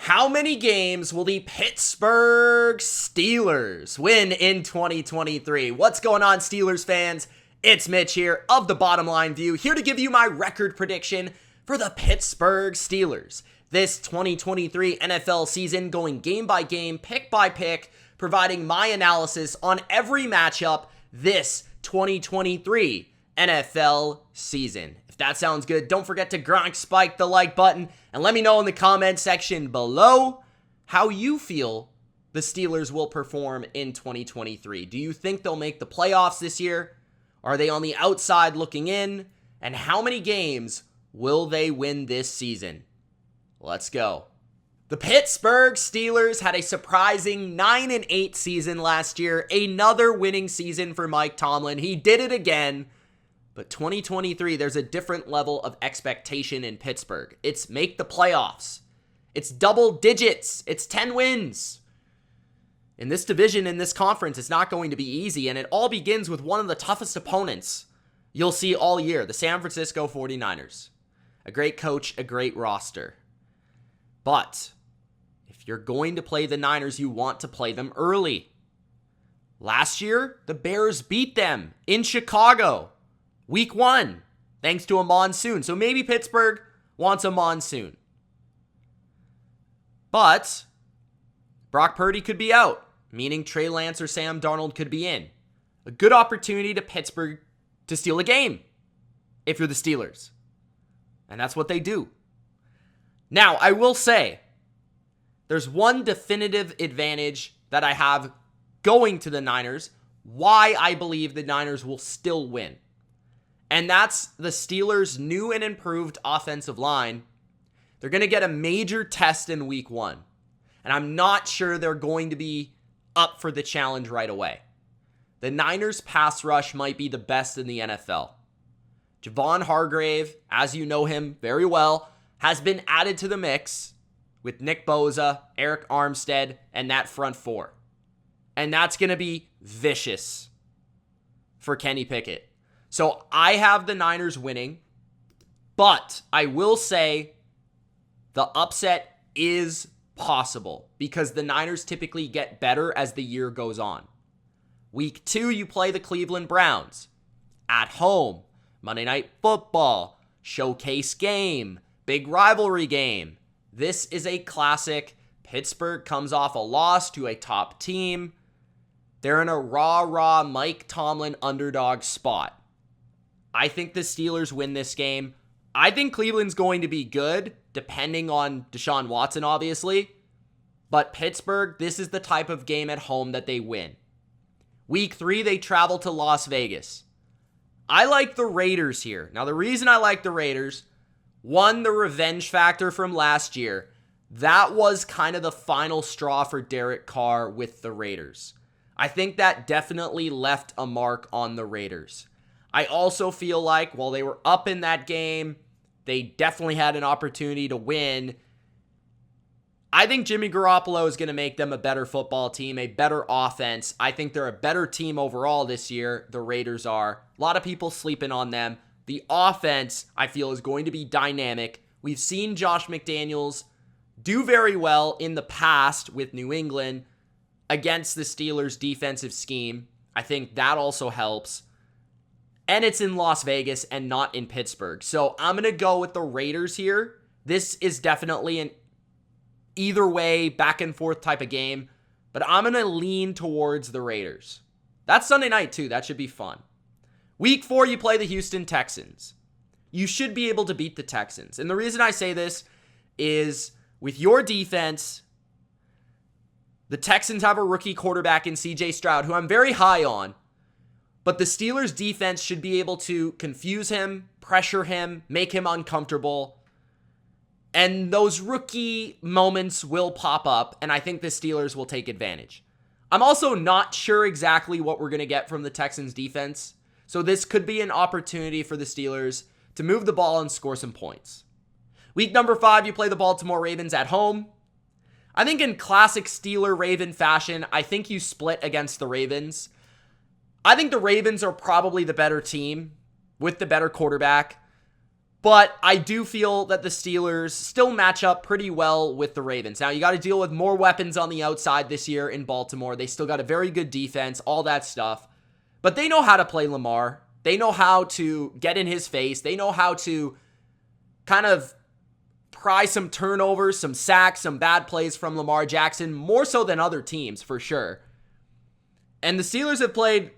How many games will the Pittsburgh Steelers win in 2023? What's going on, Steelers fans? It's Mitch here of TheBottomLineView, here to give you my record prediction for the Pittsburgh Steelers. This 2023 NFL season, going game by game, pick by pick, providing my analysis on every matchup this 2023 NFL season. If that sounds good, don't forget to spike the like button and let me know in the comment section below how you feel the Steelers will perform in 2023. Do you think they'll make the playoffs this year? Are they on the outside looking in? And how many games will they win this season? Let's go. The Pittsburgh Steelers had a surprising 9-8 season last year. Another winning season for Mike Tomlin. He did it again. But 2023, there's a different level of expectation in Pittsburgh. It's make the playoffs. It's double digits. It's 10 wins. In this division, in this conference, it's not going to be easy, and it all begins with one of the toughest opponents you'll see all year, the San Francisco 49ers. A great coach, a great roster. But if you're going to play the Niners, you want to play them early. Last year, the Bears beat them in Chicago. Week 1, thanks to a monsoon. So maybe Pittsburgh wants a monsoon. But Brock Purdy could be out, meaning Trey Lance or Sam Darnold could be in. A good opportunity to Pittsburgh to steal a game if you're the Steelers. And that's what they do. Now, I will say, there's one definitive advantage that I have going to the Niners, why I believe the Niners will still win. And that's the Steelers' new and improved offensive line. They're going to get a major test in week 1. And I'm not sure they're going to be up for the challenge right away. The Niners' pass rush might be the best in the NFL. Javon Hargrave, as you know him very well, has been added to the mix with Nick Bosa, Eric Armstead, and that front four. And that's going to be vicious for Kenny Pickett. So I have the Niners winning, but I will say the upset is possible because the Niners typically get better as the year goes on. Week 2, you play the Cleveland Browns at home, Monday Night Football, showcase game, big rivalry game. This is a classic. Pittsburgh comes off a loss to a top team. They're in a raw Mike Tomlin underdog spot. I think the Steelers win this game. I think Cleveland's going to be good, depending on Deshaun Watson, obviously. But Pittsburgh, this is the type of game at home that they win. Week 3, they travel to Las Vegas. I like the Raiders here. Now, the reason I like the Raiders, one, the revenge factor from last year. That was kind of the final straw for Derek Carr with the Raiders. I think that definitely left a mark on the Raiders. I also feel like while they were up in that game, they definitely had an opportunity to win. I think Jimmy Garoppolo is going to make them a better football team, a better offense. I think they're a better team overall this year. The Raiders are. A lot of people sleeping on them. The offense, I feel, is going to be dynamic. We've seen Josh McDaniels do very well in the past with New England against the Steelers' defensive scheme. I think that also helps. And it's in Las Vegas and not in Pittsburgh. So I'm going to go with the Raiders here. This is definitely an either way, back and forth type of game. But I'm going to lean towards the Raiders. That's Sunday night too. That should be fun. Week 4, you play the Houston Texans. You should be able to beat the Texans. And the reason I say this is with your defense, the Texans have a rookie quarterback in CJ Stroud, who I'm very high on. But the Steelers' defense should be able to confuse him, pressure him, make him uncomfortable. And those rookie moments will pop up, and I think the Steelers will take advantage. I'm also not sure exactly what we're going to get from the Texans' defense. So this could be an opportunity for the Steelers to move the ball and score some points. Week number 5, you play the Baltimore Ravens at home. I think in classic Steeler-Raven fashion, I think you split against the Ravens. I think the Ravens are probably the better team with the better quarterback. But I do feel that the Steelers still match up pretty well with the Ravens. Now, you got to deal with more weapons on the outside this year in Baltimore. They still got a very good defense, all that stuff. But they know how to play Lamar. They know how to get in his face. They know how to kind of pry some turnovers, some sacks, some bad plays from Lamar Jackson, more so than other teams, for sure. And the Steelers have played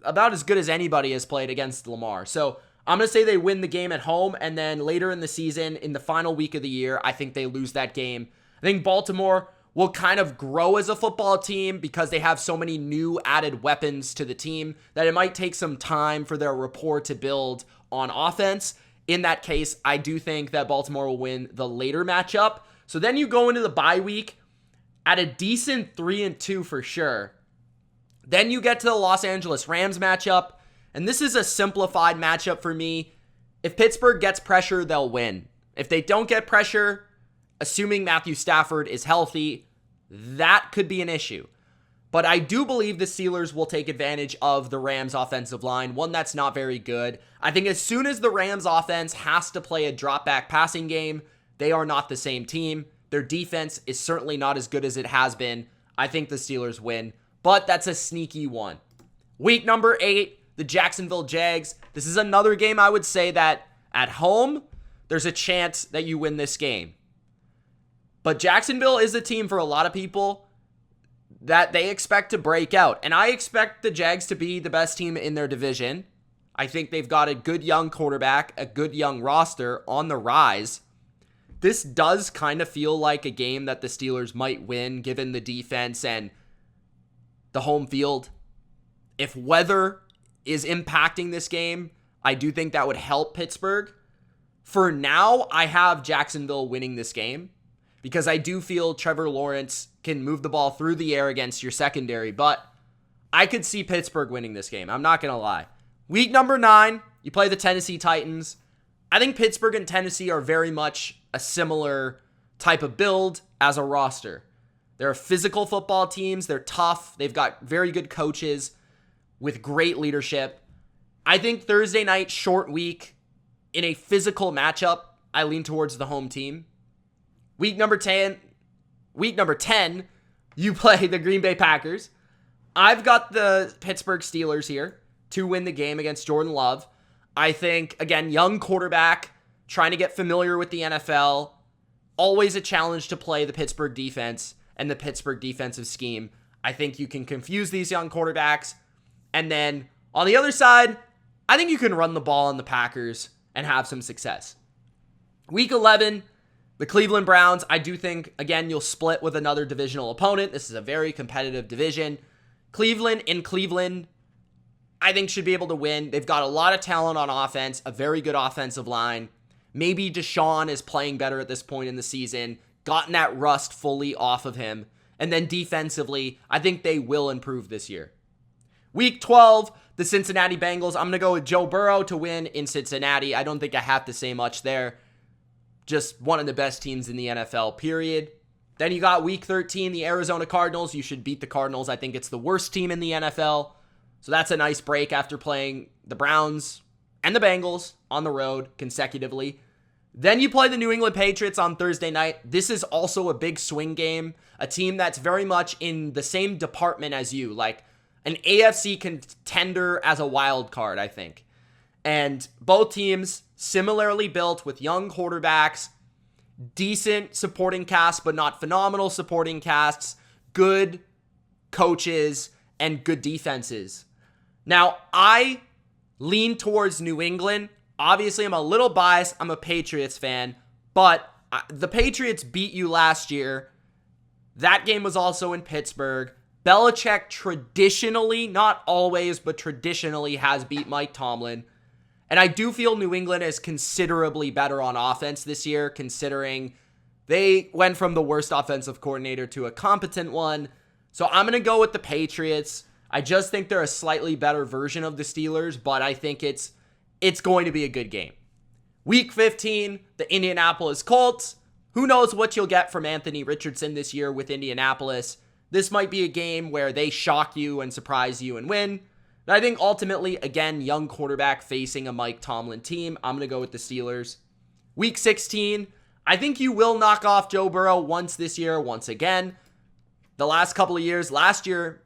about as good as anybody has played against Lamar. So I'm going to say they win the game at home, and then later in the season, in the final week of the year, I think they lose that game. I think Baltimore will kind of grow as a football team because they have so many new added weapons to the team that it might take some time for their rapport to build on offense. In that case, I do think that Baltimore will win the later matchup. So then you go into the bye week at a decent 3-2 for sure. Then you get to the Los Angeles Rams matchup. And this is a simplified matchup for me. If Pittsburgh gets pressure, they'll win. If they don't get pressure, assuming Matthew Stafford is healthy, that could be an issue. But I do believe the Steelers will take advantage of the Rams offensive line, one that's not very good. I think as soon as the Rams offense has to play a drop back passing game, they are not the same team. Their defense is certainly not as good as it has been. I think the Steelers win, but that's a sneaky one. Week number 8. The Jacksonville Jags. This is another game I would say that at home, there's a chance that you win this game. But Jacksonville is a team for a lot of people that they expect to break out. And I expect the Jags to be the best team in their division. I think they've got a good young quarterback, a good young roster on the rise. This does kind of feel like a game that the Steelers might win given the defense and the home field. If weather is impacting this game, I do think that would help Pittsburgh. For now, I have Jacksonville winning this game because I do feel Trevor Lawrence can move the ball through the air against your secondary, but I could see Pittsburgh winning this game. I'm not going to lie. Week number 9, you play the Tennessee Titans. I think Pittsburgh and Tennessee are very much a similar type of build as a roster. They're physical football teams. They're tough. They've got very good coaches with great leadership. I think Thursday night, short week, in a physical matchup, I lean towards the home team. Week number 10, you play the Green Bay Packers. I've got the Pittsburgh Steelers here to win the game against Jordan Love. I think, again, young quarterback, trying to get familiar with the NFL. Always a challenge to play the Pittsburgh defense and the Pittsburgh defensive scheme. I think you can confuse these young quarterbacks. And then on the other side, I think you can run the ball on the Packers and have some success. Week 11, the Cleveland Browns. I do think, again, you'll split with another divisional opponent. This is a very competitive division. Cleveland, I think should be able to win. They've got a lot of talent on offense, a very good offensive line. Maybe Deshaun is playing better at this point in the season, gotten that rust fully off of him. And then defensively, I think they will improve this year. Week 12, the Cincinnati Bengals. I'm going to go with Joe Burrow to win in Cincinnati. I don't think I have to say much there. Just one of the best teams in the NFL, period. Then you got week 13, the Arizona Cardinals. You should beat the Cardinals. I think it's the worst team in the NFL. So that's a nice break after playing the Browns and the Bengals on the road consecutively. Then you play the New England Patriots on Thursday night. This is also a big swing game. A team that's very much in the same department as you. Like an AFC contender as a wild card, I think. And both teams similarly built with young quarterbacks, decent supporting casts, but not phenomenal supporting casts, good coaches, and good defenses. Now, I lean towards New England. Obviously, I'm a little biased. I'm a Patriots fan, but the Patriots beat you last year. That game was also in Pittsburgh. Belichick traditionally, not always, but traditionally has beat Mike Tomlin. And I do feel New England is considerably better on offense this year, considering they went from the worst offensive coordinator to a competent one. So I'm going to go with the Patriots. I just think they're a slightly better version of the Steelers, but I think it's going to be a good game. Week 15, the Indianapolis Colts. Who knows what you'll get from Anthony Richardson this year with Indianapolis. This might be a game where they shock you and surprise you and win. But I think ultimately, again, young quarterback facing a Mike Tomlin team. I'm going to go with the Steelers. Week 16, I think you will knock off Joe Burrow once this year, once again. The last couple of years, last year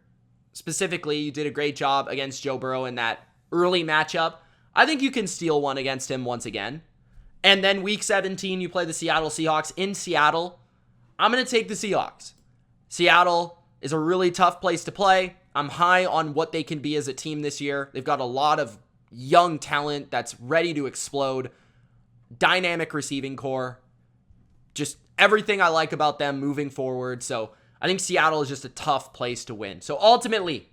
specifically, you did a great job against Joe Burrow in that early matchup. I think you can steal one against him once again. And then week 17, you play the Seattle Seahawks in Seattle. I'm going to take the Seahawks. Seattle is a really tough place to play. I'm high on what they can be as a team this year. They've got a lot of young talent that's ready to explode. Dynamic receiving core. Just everything I like about them moving forward. So I think Seattle is just a tough place to win. So ultimately,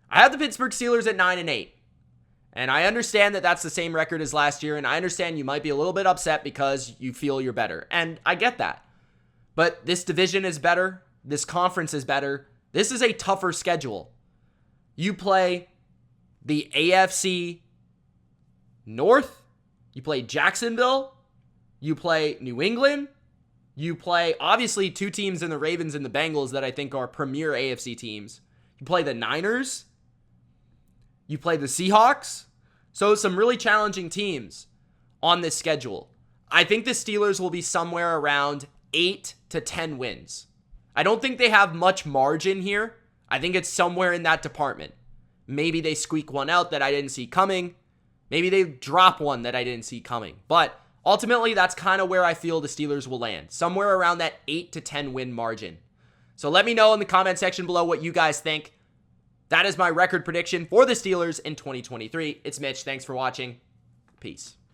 I have the Pittsburgh Steelers at 9-8. And I understand that that's the same record as last year. And I understand you might be a little bit upset because you feel you're better. And I get that. But this division is better. This conference is better. This is a tougher schedule. You play the AFC North. You play Jacksonville. You play New England. You play, obviously, two teams in the Ravens and the Bengals that I think are premier AFC teams. You play the Niners. You play the Seahawks. So some really challenging teams on this schedule. I think the Steelers will be somewhere around 8 to 10 wins. I don't think they have much margin here. I think it's somewhere in that department. Maybe they squeak one out that I didn't see coming. Maybe they drop one that I didn't see coming. But ultimately, that's kind of where I feel the Steelers will land. Somewhere around that 8 to 10 win margin. So let me know in the comment section below what you guys think. That is my record prediction for the Steelers in 2023. It's Mitch. Thanks for watching. Peace.